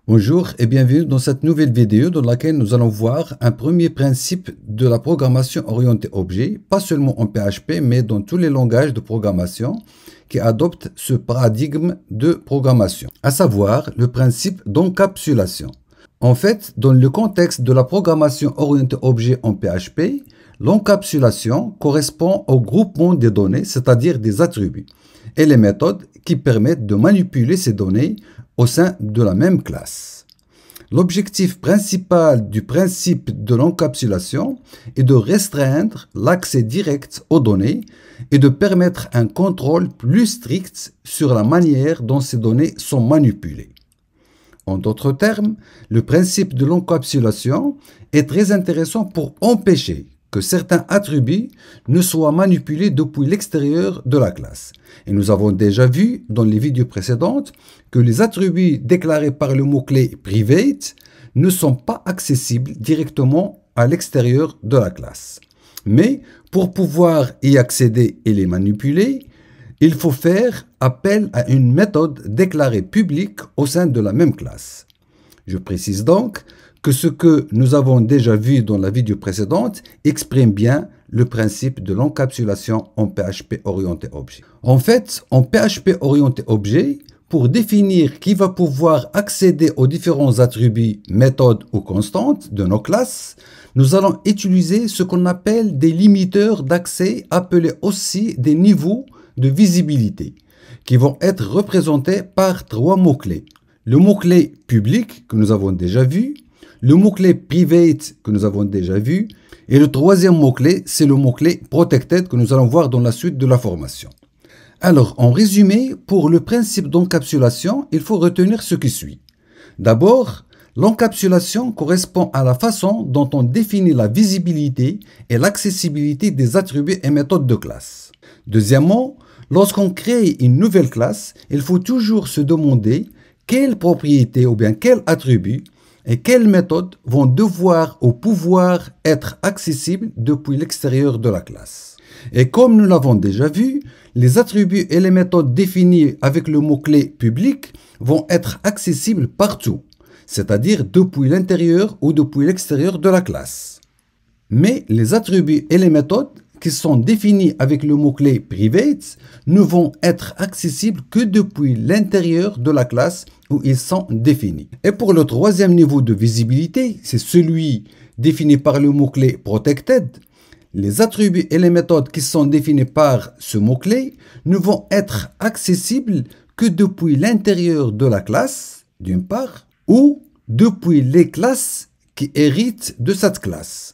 Bonjour et bienvenue dans cette nouvelle vidéo dans laquelle nous allons voir un premier principe de la programmation orientée objet, pas seulement en PHP mais dans tous les langages de programmation qui adoptent ce paradigme de programmation, à savoir le principe d'encapsulation. En fait, dans le contexte de la programmation orientée objet en PHP, l'encapsulation correspond au groupement des données, c'est-à-dire des attributs, et les méthodes qui permettent de manipuler ces données au sein de la même classe. L'objectif principal du principe de l'encapsulation est de restreindre l'accès direct aux données et de permettre un contrôle plus strict sur la manière dont ces données sont manipulées. En d'autres termes, le principe de l'encapsulation est très intéressant pour empêcher que certains attributs ne soient manipulés depuis l'extérieur de la classe. Et nous avons déjà vu dans les vidéos précédentes que les attributs déclarés par le mot-clé private ne sont pas accessibles directement à l'extérieur de la classe. Mais pour pouvoir y accéder et les manipuler, il faut faire appel à une méthode déclarée publique au sein de la même classe. Je précise donc que ce que nous avons déjà vu dans la vidéo précédente exprime bien le principe de l'encapsulation en PHP orienté objet. En fait, en PHP orienté objet, pour définir qui va pouvoir accéder aux différents attributs, méthodes ou constantes de nos classes, nous allons utiliser ce qu'on appelle des limiteurs d'accès, appelés aussi des niveaux de visibilité, qui vont être représentés par trois mots-clés. Le mot-clé public que nous avons déjà vu, le mot-clé private que nous avons déjà vu, et le troisième mot-clé, c'est le mot-clé protected que nous allons voir dans la suite de la formation. Alors, en résumé, pour le principe d'encapsulation, il faut retenir ce qui suit. D'abord, l'encapsulation correspond à la façon dont on définit la visibilité et l'accessibilité des attributs et méthodes de classe. Deuxièmement, lorsqu'on crée une nouvelle classe, il faut toujours se demander quelles propriétés ou bien quels attributs et quelles méthodes vont devoir ou pouvoir être accessibles depuis l'extérieur de la classe. Et comme nous l'avons déjà vu, les attributs et les méthodes définis avec le mot-clé public vont être accessibles partout, c'est-à-dire depuis l'intérieur ou depuis l'extérieur de la classe. Mais les attributs et les méthodes qui sont définis avec le mot-clé private ne vont être accessibles que depuis l'intérieur de la classe où ils sont définis. Et pour le troisième niveau de visibilité, c'est celui défini par le mot-clé protected. Les attributs et les méthodes qui sont définis par ce mot-clé ne vont être accessibles que depuis l'intérieur de la classe, d'une part, ou depuis les classes qui héritent de cette classe.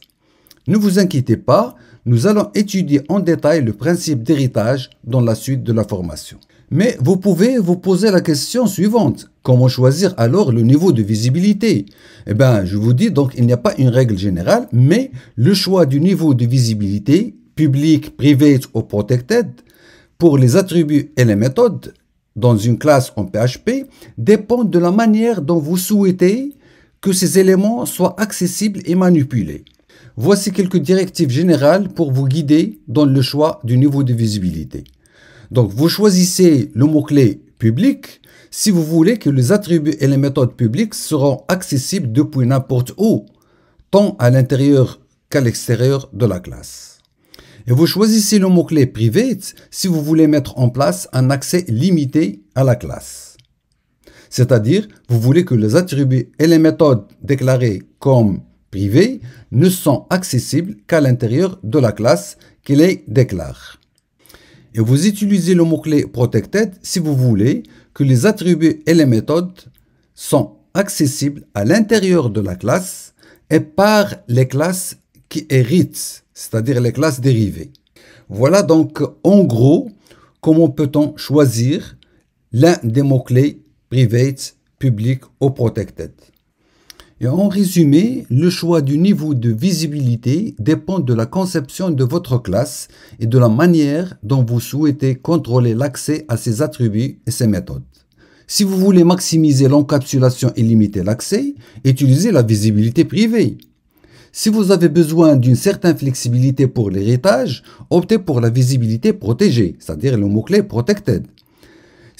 Ne vous inquiétez pas, nous allons étudier en détail le principe d'héritage dans la suite de la formation. Mais vous pouvez vous poser la question suivante. Comment choisir alors le niveau de visibilité? Eh bien, je vous dis donc, il n'y a pas une règle générale, mais le choix du niveau de visibilité, public, private ou protected, pour les attributs et les méthodes dans une classe en PHP, dépend de la manière dont vous souhaitez que ces éléments soient accessibles et manipulés. Voici quelques directives générales pour vous guider dans le choix du niveau de visibilité. Donc, vous choisissez le mot-clé public si vous voulez que les attributs et les méthodes publiques seront accessibles depuis n'importe où, tant à l'intérieur qu'à l'extérieur de la classe. Et vous choisissez le mot-clé private si vous voulez mettre en place un accès limité à la classe. C'est-à-dire, vous voulez que les attributs et les méthodes déclarés comme privés ne sont accessibles qu'à l'intérieur de la classe qui les déclare. Et vous utilisez le mot-clé protected si vous voulez que les attributs et les méthodes sont accessibles à l'intérieur de la classe et par les classes qui héritent, c'est-à-dire les classes dérivées. Voilà donc en gros comment peut-on choisir l'un des mots-clés private, public ou protected. Et en résumé, le choix du niveau de visibilité dépend de la conception de votre classe et de la manière dont vous souhaitez contrôler l'accès à ses attributs et ses méthodes. Si vous voulez maximiser l'encapsulation et limiter l'accès, utilisez la visibilité privée. Si vous avez besoin d'une certaine flexibilité pour l'héritage, optez pour la visibilité protégée, c'est-à-dire le mot-clé protected.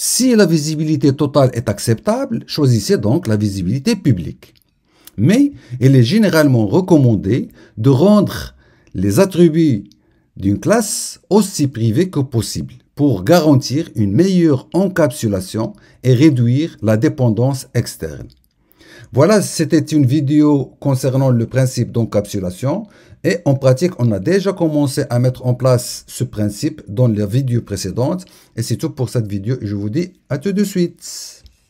Si la visibilité totale est acceptable, choisissez donc la visibilité publique. Mais il est généralement recommandé de rendre les attributs d'une classe aussi privés que possible pour garantir une meilleure encapsulation et réduire la dépendance externe. Voilà, c'était une vidéo concernant le principe d'encapsulation et en pratique, on a déjà commencé à mettre en place ce principe dans la vidéo précédente et c'est tout pour cette vidéo et je vous dis à tout de suite.